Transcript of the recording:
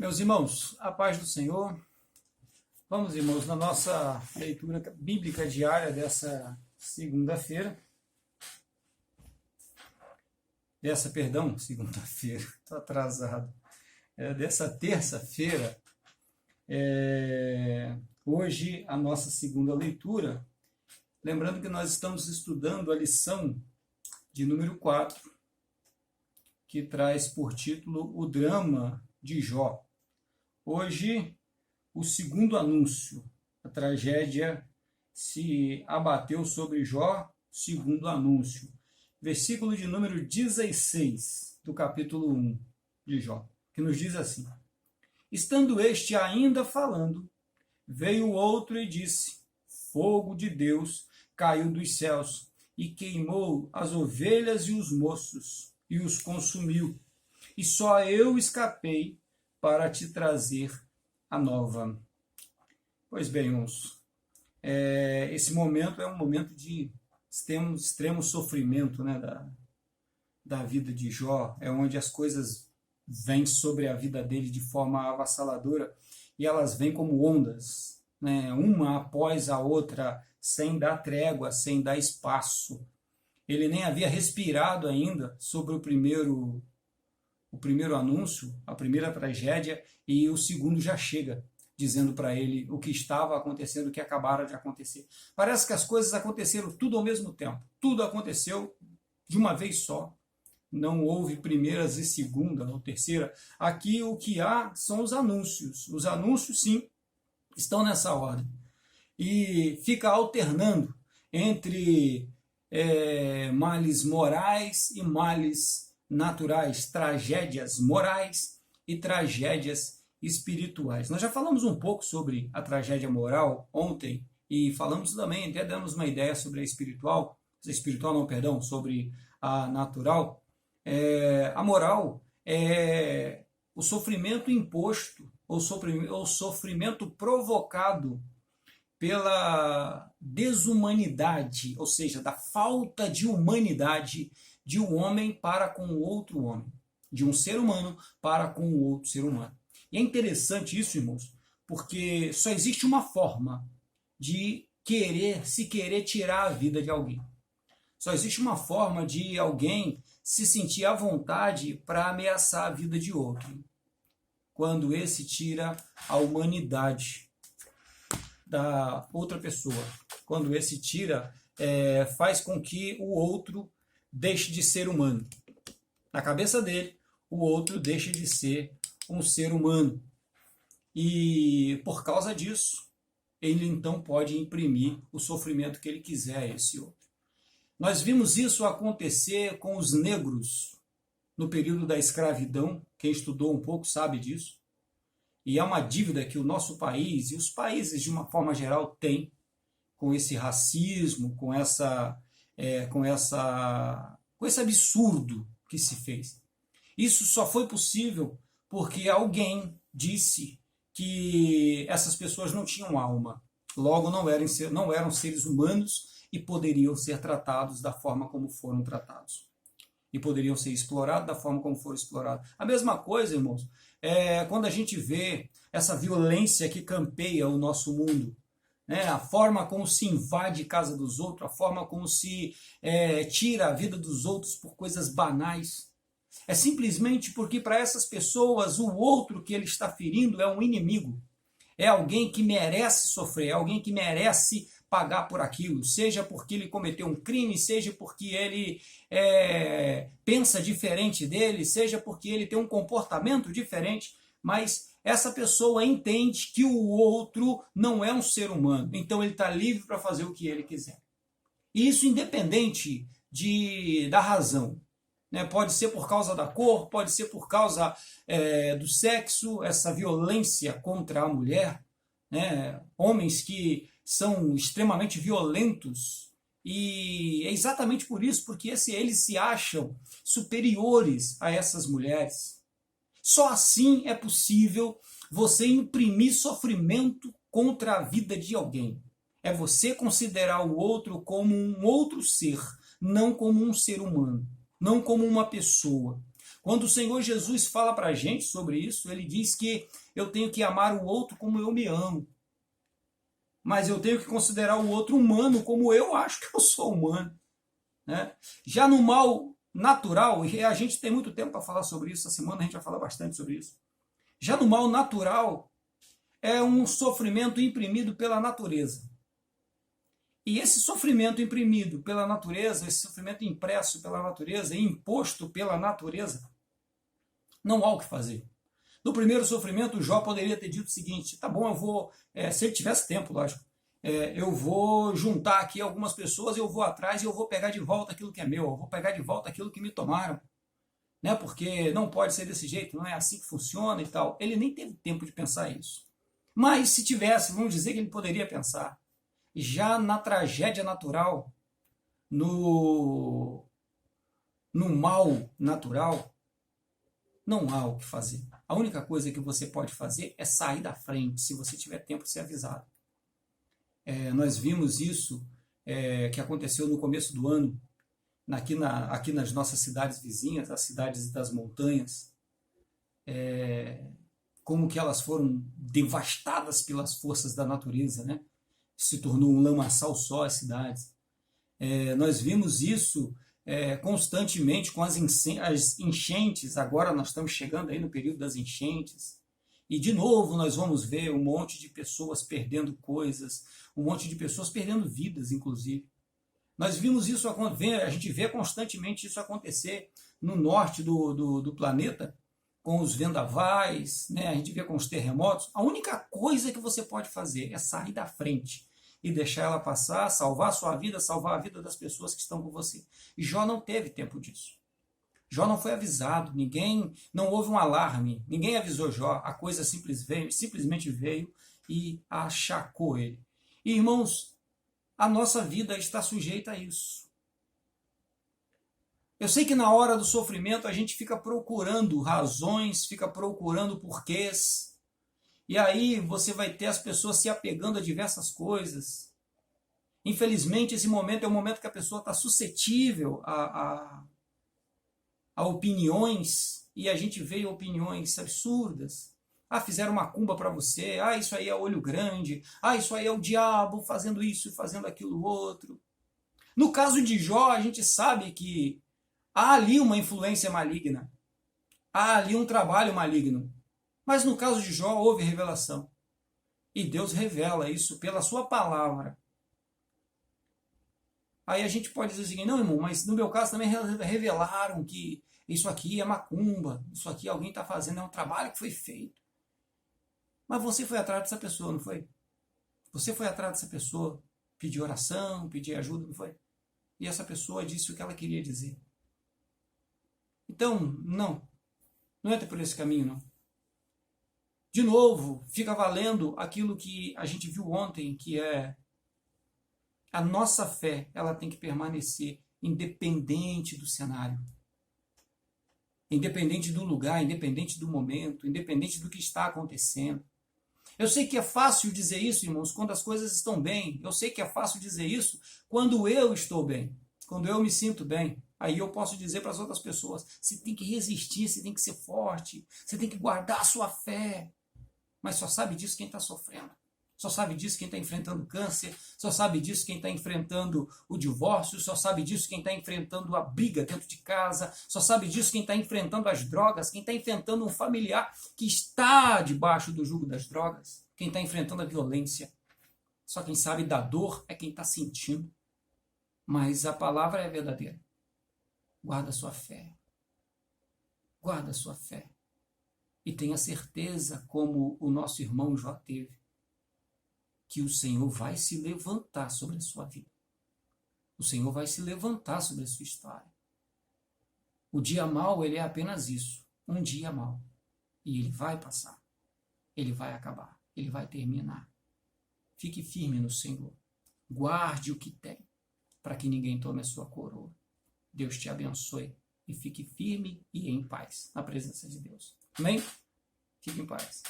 Meus irmãos, a paz do Senhor. Vamos, irmãos, na nossa leitura bíblica diária dessa segunda-feira. Segunda-feira, estou atrasado. Dessa terça-feira. Hoje, a nossa segunda leitura. Lembrando que nós estamos estudando a lição de número 4, que traz por título o drama de Jó. Hoje, o segundo anúncio, a tragédia se abateu sobre Jó, segundo anúncio. Versículo de número 16 do capítulo 1 de Jó, que nos diz assim: Estando este ainda falando, veio outro e disse: Fogo de Deus caiu dos céus e queimou as ovelhas e os moços e os consumiu. E só eu escapei para te trazer a nova. Pois bem, irmãos, esse momento é um momento de extremo sofrimento, né, da vida de Jó. É onde as coisas vêm sobre a vida dele de forma avassaladora e elas vêm como ondas, né, uma após a outra, sem dar trégua, sem dar espaço. Ele nem havia respirado ainda sobre o primeiro anúncio, a primeira tragédia, e o segundo já chega, dizendo para ele o que estava acontecendo, o que acabara de acontecer. Parece que as coisas aconteceram tudo ao mesmo tempo. Tudo aconteceu de uma vez só. Não houve primeiras e segunda ou terceira. Aqui o que há são os anúncios. Os anúncios, sim, estão nessa ordem. E fica alternando entre males morais e males naturais, tragédias morais e tragédias espirituais. Nós já falamos um pouco sobre a tragédia moral ontem e falamos também, até damos uma ideia sobre a sobre a natural. A moral é o sofrimento imposto, ou sofrimento provocado pela desumanidade, ou seja, da falta de humanidade de um homem para com outro homem, de um ser humano para com o outro ser humano. E é interessante isso, irmãos, porque só existe uma forma de se querer tirar a vida de alguém. Só existe uma forma de alguém se sentir à vontade para ameaçar a vida de outro. Quando esse tira a humanidade da outra pessoa. Quando esse faz com que o outro deixe de ser humano. Na cabeça dele, o outro deixa de ser um ser humano. E por causa disso, ele então pode imprimir o sofrimento que ele quiser a esse outro. Nós vimos isso acontecer com os negros no período da escravidão. Quem estudou um pouco sabe disso. E é uma dívida que o nosso país e os países de uma forma geral têm com esse racismo, com esse absurdo que se fez. Isso só foi possível porque alguém disse que essas pessoas não tinham alma, logo não eram seres humanos e poderiam ser tratados da forma como foram tratados. E poderiam ser explorados da forma como foram explorados. A mesma coisa, irmãos, quando a gente vê essa violência que campeia o nosso mundo, né? A forma como se invade a casa dos outros, a forma como se tira a vida dos outros por coisas banais. É simplesmente porque para essas pessoas o outro que ele está ferindo é um inimigo. É alguém que merece sofrer, é alguém que merece pagar por aquilo, seja porque ele cometeu um crime, seja porque ele pensa diferente dele, seja porque ele tem um comportamento diferente, mas essa pessoa entende que o outro não é um ser humano, então ele está livre para fazer o que ele quiser. E isso independente da razão. Né? Pode ser por causa da cor, pode ser por causa do sexo, essa violência contra a mulher, né? Homens que são extremamente violentos, e é exatamente por isso, porque eles se acham superiores a essas mulheres. Só assim é possível você imprimir sofrimento contra a vida de alguém. É você considerar o outro como um outro ser, não como um ser humano, não como uma pessoa. Quando o Senhor Jesus fala para a gente sobre isso, ele diz que eu tenho que amar o outro como eu me amo. Mas eu tenho que considerar o outro humano como eu acho que eu sou humano. Né? Já no mal natural, e a gente tem muito tempo para falar sobre isso, essa semana a gente vai falar bastante sobre isso. Já no mal natural, é um sofrimento imprimido pela natureza. E esse sofrimento imprimido pela natureza, esse sofrimento impresso pela natureza, imposto pela natureza, não há o que fazer. No primeiro sofrimento, Jó poderia ter dito o seguinte: tá bom, eu vou, se ele tivesse tempo, lógico, eu vou juntar aqui algumas pessoas, eu vou atrás e eu vou pegar de volta aquilo que é meu, eu vou pegar de volta aquilo que me tomaram, né? Porque não pode ser desse jeito, não é assim que funciona e tal. Ele nem teve tempo de pensar isso. Mas se tivesse, vamos dizer que ele poderia pensar. Já na tragédia natural, no mal natural, não há o que fazer. A única coisa que você pode fazer é sair da frente, se você tiver tempo de ser avisado. Nós vimos isso que aconteceu no começo do ano, aqui nas nossas cidades vizinhas, as cidades das montanhas, como que elas foram devastadas pelas forças da natureza, né? Se tornou um lamaçal só as cidades. Nós vimos isso constantemente com as enchentes. Agora nós estamos chegando aí no período das enchentes. E de novo nós vamos ver um monte de pessoas perdendo coisas, um monte de pessoas perdendo vidas, inclusive. Nós vimos isso, a gente vê constantemente isso acontecer no norte do planeta, com os vendavais, né? A gente vê com os terremotos. A única coisa que você pode fazer é sair da frente e deixar ela passar, salvar a sua vida, salvar a vida das pessoas que estão com você. E Jó não teve tempo disso. Jó não foi avisado, não houve um alarme, ninguém avisou Jó, a coisa simplesmente veio e achacou ele. E, irmãos, a nossa vida está sujeita a isso. Eu sei que na hora do sofrimento a gente fica procurando razões, fica procurando porquês, e aí você vai ter as pessoas se apegando a diversas coisas. Infelizmente, esse momento é o momento que a pessoa está suscetível a opiniões, e a gente vê opiniões absurdas. Fizeram macumba para você, isso aí é olho grande, isso aí é o diabo fazendo isso e fazendo aquilo outro. No caso de Jó, a gente sabe que há ali uma influência maligna, há ali um trabalho maligno. Mas no caso de Jó houve revelação. E Deus revela isso pela sua palavra. Aí a gente pode dizer o seguinte: não, irmão, mas no meu caso também revelaram que isso aqui é macumba, isso aqui alguém está fazendo, é um trabalho que foi feito. Mas você foi atrás dessa pessoa, não foi? Você foi atrás dessa pessoa, pediu oração, pediu ajuda, não foi? E essa pessoa disse o que ela queria dizer. Então, não entra por esse caminho, não. De novo, fica valendo aquilo que a gente viu ontem, que é a nossa fé, ela tem que permanecer independente do cenário, independente do lugar, independente do momento, independente do que está acontecendo. Eu sei que é fácil dizer isso, irmãos, quando as coisas estão bem. Eu sei que é fácil dizer isso quando eu estou bem, quando eu me sinto bem. Aí eu posso dizer para as outras pessoas: você tem que resistir, você tem que ser forte, você tem que guardar a sua fé. Mas só sabe disso quem está sofrendo. Só sabe disso quem está enfrentando câncer, só sabe disso quem está enfrentando o divórcio, só sabe disso quem está enfrentando a briga dentro de casa, só sabe disso quem está enfrentando as drogas, quem está enfrentando um familiar que está debaixo do jugo das drogas, quem está enfrentando a violência. Só quem sabe da dor é quem está sentindo. Mas a palavra é verdadeira. Guarda a sua fé. Guarda a sua fé. E tenha certeza, como o nosso irmão Jó teve, que o Senhor vai se levantar sobre a sua vida. O Senhor vai se levantar sobre a sua história. O dia mau, ele é apenas isso. Um dia mau. E ele vai passar. Ele vai acabar. Ele vai terminar. Fique firme no Senhor. Guarde o que tem, para que ninguém tome a sua coroa. Deus te abençoe e fique firme e em paz na presença de Deus. Amém? Fique em paz.